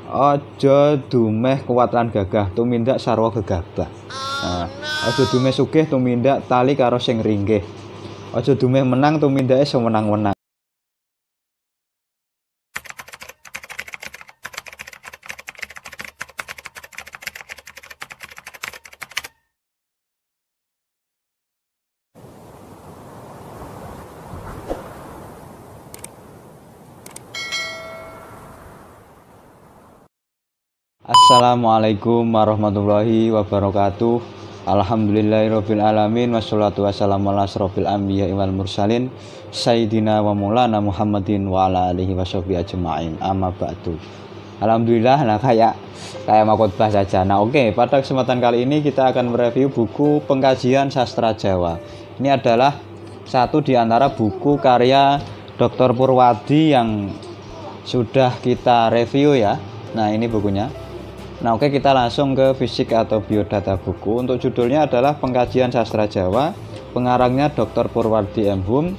Aja dumeh kuat lan gagah tumindak sarwa gegabah. Nah, aja dumeh sugih tumindak tali karo sing ringgih. Aja dumeh menang tumindake sewenang-wenang. Assalamualaikum warahmatullahi wabarakatuh. Alhamdulillahirabbil alamin wassalatu wassalamu ala asrofil anbiya'i wal mursalin sayyidina wa maulana Muhammadin wa ala alihi washabbihi ajma'in. Amma ba'du. Alhamdulillah, nah kayak mau khotbah saja. Nah, oke, pada kesempatan kali ini kita akan mereview buku Pengkajian Sastra Jawa. Ini adalah satu di antara buku karya Dr. Purwadi yang sudah kita review ya. Nah, ini bukunya. Nah, oke, kita langsung ke fisik atau biodata buku. Untuk judulnya adalah Pengkajian Sastra Jawa, pengarangnya Dr. Purwadi M. Hum.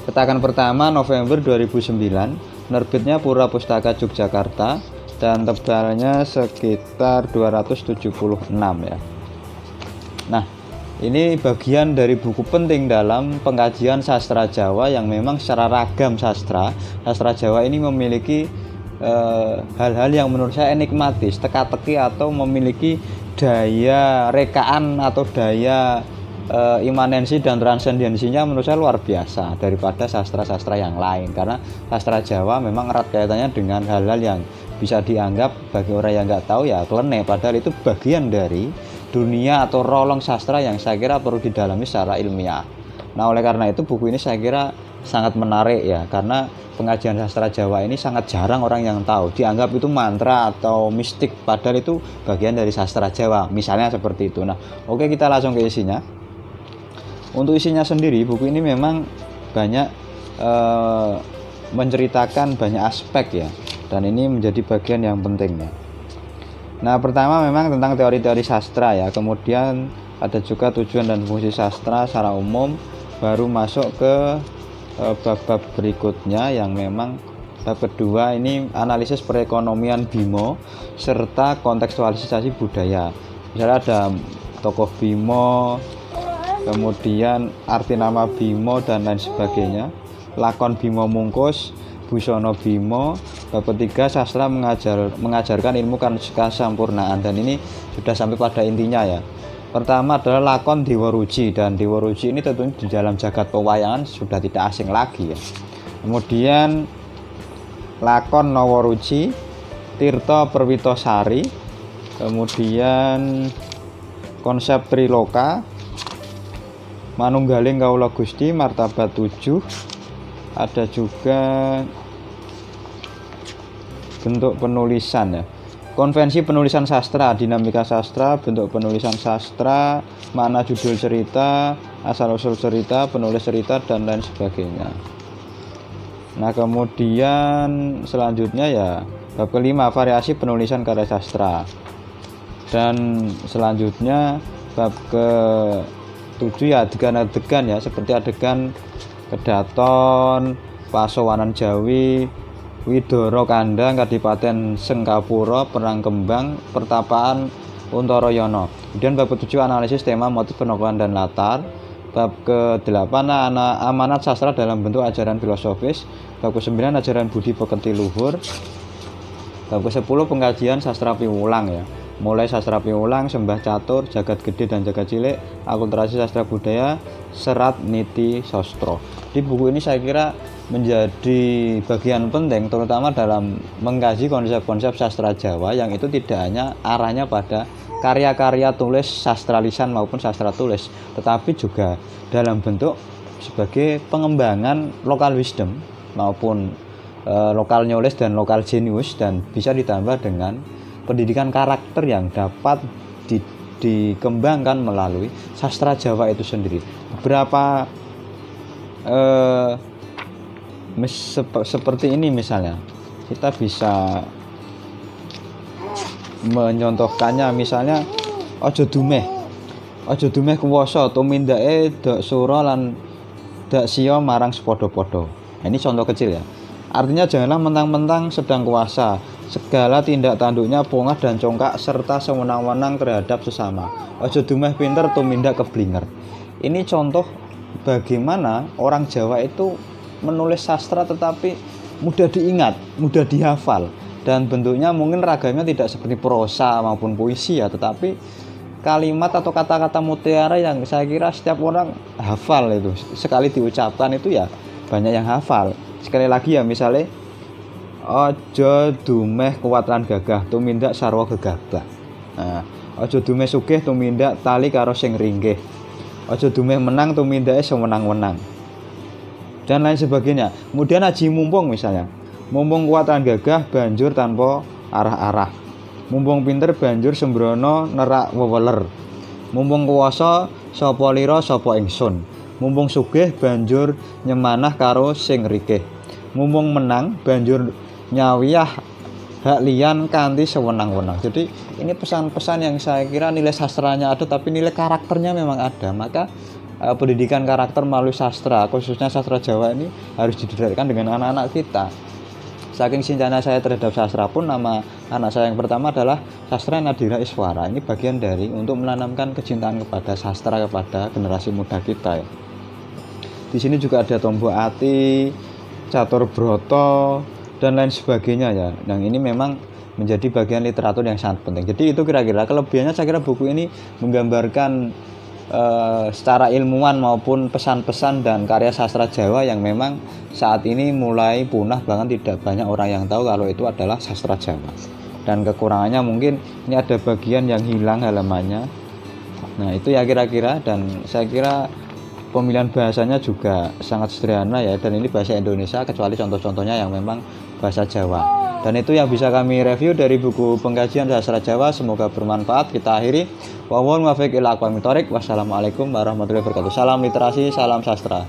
Cetakan pertama November 2009, penerbitnya Pura Pustaka Yogyakarta, dan tebalnya sekitar 276 ya. Nah, ini bagian dari buku penting dalam pengkajian sastra Jawa yang memang secara ragam sastra Jawa ini memiliki hal-hal yang menurut saya enigmatis, teka-teki atau memiliki daya rekaan atau daya imanensi dan transendensinya menurut saya luar biasa daripada sastra-sastra yang lain, karena sastra Jawa memang erat kaitannya dengan hal-hal yang bisa dianggap bagi orang yang nggak tahu ya klenek, padahal itu bagian dari dunia atau rolong sastra yang saya kira perlu didalami secara ilmiah. Nah, oleh karena itu buku ini saya kira sangat menarik ya, karena pengajian sastra Jawa ini sangat jarang orang yang tahu, dianggap itu mantra atau mistik, padahal itu bagian dari sastra Jawa, misalnya seperti itu. Nah, oke, kita langsung ke isinya. Untuk isinya sendiri, buku ini memang banyak menceritakan banyak aspek ya, dan ini menjadi bagian yang penting ya. Nah, pertama memang tentang teori-teori sastra ya, kemudian ada juga tujuan dan fungsi sastra secara umum, baru masuk ke bab-bab berikutnya yang memang bab kedua ini analisis perekonomian Bimo serta kontekstualisasi budaya. Misalnya ada tokoh Bimo, kemudian arti nama Bimo dan lain sebagainya, lakon Bimo Mungkus, Busono Bimo. Bab ketiga sastra mengajarkan ilmu kasampurnaan, dan ini sudah sampai pada intinya ya. Pertama adalah lakon Dewa Ruci, dan Dewa Ruci ini tentunya di dalam jagat pewayangan sudah tidak asing lagi ya. Kemudian lakon Noworuci, Tirto Perwitosari, kemudian konsep Triloka, Manunggaling Kawula Gusti, Martabat 7, ada juga bentuk penulisan ya. Konvensi penulisan sastra, dinamika sastra, bentuk penulisan sastra, makna judul cerita, asal-usul cerita, penulis cerita, dan lain sebagainya. Nah, kemudian selanjutnya ya bab kelima, variasi penulisan karya sastra. Dan selanjutnya bab ke-7 ya adegan-adegan ya, seperti adegan Kedaton, Pasowanan Jawi, Widoro Kandang, Kadipaten Sengkapura, Perang Kembang, Pertapaan Untoroyono. Kemudian bab ke-7 analisis tema, motif, penokohan, dan latar. Bab ke-8 amanat sastra dalam bentuk ajaran filosofis. Bab ke-9 ajaran budi pekerti luhur. Bab ke-10 pengkajian sastra piwulang ya, mulai sastra piwulang, sembah catur, jagat gede dan jagat cilik, akulturasi sastra budaya, serat niti sastro. Di buku ini saya kira menjadi bagian penting terutama dalam mengkaji konsep-konsep sastra Jawa yang itu tidak hanya arahnya pada karya-karya tulis sastra lisan maupun sastra tulis, tetapi juga dalam bentuk sebagai pengembangan lokal wisdom maupun lokal knowledge dan lokal genius, dan bisa ditambah dengan pendidikan karakter yang dapat dikembangkan melalui sastra Jawa itu sendiri. Beberapa seperti ini misalnya, kita bisa menyontohkannya, misalnya ojo dumeh kuwasa tumindake dak sura lan dak siya marang sepodo-podo. Nah, ini contoh kecil ya. Artinya janganlah mentang-mentang sedang kuasa, segala tindak tanduknya pongah dan congkak serta sewenang-wenang terhadap sesama. Ojo dumeh pinter tumindak keblinger. Ini contoh bagaimana orang Jawa itu menulis sastra tetapi mudah diingat, mudah dihafal, dan bentuknya mungkin ragamnya tidak seperti prosa maupun puisi ya, tetapi kalimat atau kata-kata mutiara yang saya kira setiap orang hafal itu. Sekali diucapkan itu ya banyak yang hafal. Sekali lagi ya, misalnya ojo dumeh kuat lan gagah tumindak sarwa gegabah. Nah, ojo dumeh sugih tumindak tali karo sing ringgih. Ojo dumeh menang tumindake sewenang-wenang. Dan lain sebagainya. Kemudian aji mumpung misalnya. Mumpung kuat lan gagah banjur tanpa arah-arah. Mumpung pinter banjur sembrono nerak weweler. Mumpung kuwasa sapa lira sapa ingsun. Mumpung sugih banjur nyemanah karo sing rikih. Mumpung menang banjur nyawiyah hak liyan kanthi sewenang-wenang. Jadi ini pesan-pesan yang saya kira nilai sastranya ada tapi nilai karakternya memang ada. Maka pendidikan karakter melalui sastra, khususnya sastra Jawa ini harus didedikasikan dengan anak-anak kita. Saking cintanya saya terhadap sastra pun nama anak saya yang pertama adalah Sastra Nadira Iswara. Ini bagian dari untuk menanamkan kecintaan kepada sastra kepada generasi muda kita ya. Di sini juga ada Tombo Ati, Catur Broto, dan lain sebagainya ya. Yang ini memang menjadi bagian literatur yang sangat penting. Jadi itu kira-kira kelebihannya. Saya kira buku ini menggambarkan secara ilmuwan maupun pesan-pesan dan karya sastra Jawa yang memang saat ini mulai punah, bahkan tidak banyak orang yang tahu kalau itu adalah sastra Jawa. Dan kekurangannya mungkin ini ada bagian yang hilang halamannya. Nah itu ya kira-kira, dan saya kira pemilihan bahasanya juga sangat sederhana ya, dan ini bahasa Indonesia kecuali contoh-contohnya yang memang bahasa Jawa. Dan itu yang bisa kami review dari buku pengkajian sastra Jawa. Semoga bermanfaat. Kita akhiri. Wassalamualaikum warahmatullahi wabarakatuh. Salam literasi, salam sastra.